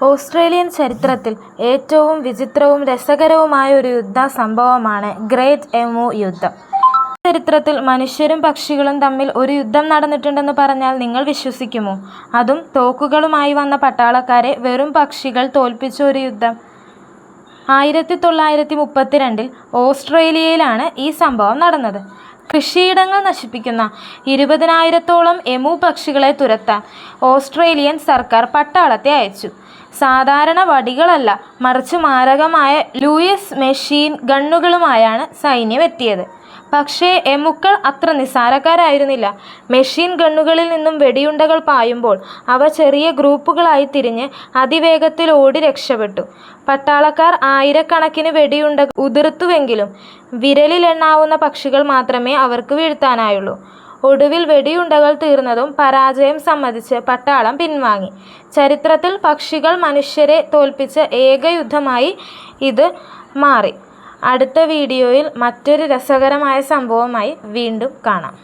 Australian ചരിത്രത്തിൽ ഏറ്റവും വിചിത്രവും രസകരവുമായ ഒരു യുദ്ധ സംഭവമാണ് ഗ്രേറ്റ് എമു യുദ്ധം. ചരിത്രത്തിൽ മനുഷ്യരും പക്ഷികളും തമ്മിൽ ഒരു യുദ്ധം നടന്നിട്ടുണ്ടെന്ന് പറഞ്ഞാൽ നിങ്ങൾ വിശ്വസിക്കുമോ? അതും തോക്കുകളുമായി വന്ന പട്ടാളക്കാരെ വെറും പക്ഷികൾ തോൽപ്പിച്ച ഒരു യുദ്ധം. 1932 ഓസ്ട്രേലിയയിലാണ് ഈ സംഭവം നടന്നത്. കൃഷിയിടങ്ങൾ നശിപ്പിക്കുന്ന 20,000-ഓളം എമു പക്ഷികളെ തുരത്താൻ ഓസ്ട്രേലിയൻ സർക്കാർ പട്ടാളത്തെ അയച്ചു. സാധാരണ വടികളല്ല, മറിച്ച് മാരകമായ ലൂയിസ് മെഷീൻ ഗണ്ണുകളുമായാണ് സൈന്യം എത്തിയത്. പക്ഷേ എമുക്കൾ അത്ര നിസ്സാരക്കാരായിരുന്നില്ല. മെഷീൻ ഗണ്ണുകളിൽ നിന്നും വെടിയുണ്ടകൾ പായുമ്പോൾ അവ ചെറിയ ഗ്രൂപ്പുകളായി തിരിഞ്ഞ് അതിവേഗത്തിൽ ഓടി രക്ഷപ്പെട്ടു. പട്ടാളക്കാർ ആയിരക്കണക്കിന് വെടിയുണ്ടകൾ ഉതിർത്തുവെങ്കിലും വിരലിലെണ്ണാവുന്ന പക്ഷികൾ മാത്രമേ അവർക്ക് വീഴ്ത്താനായുള്ളൂ. ഒടുവിൽ വെടിയുണ്ടകൾ തീർന്നതും പരാജയം സമ്മതിച്ച് പട്ടാളം പിൻവാങ്ങി. ചരിത്രത്തിൽ പക്ഷികൾ മനുഷ്യരെ തോൽപ്പിച്ച ഏക യുദ്ധമായി ഇത് മാറി. അടുത്ത വീഡിയോയിൽ മറ്റൊരു രസകരമായ സംഭവമായി വീണ്ടും കാണാം.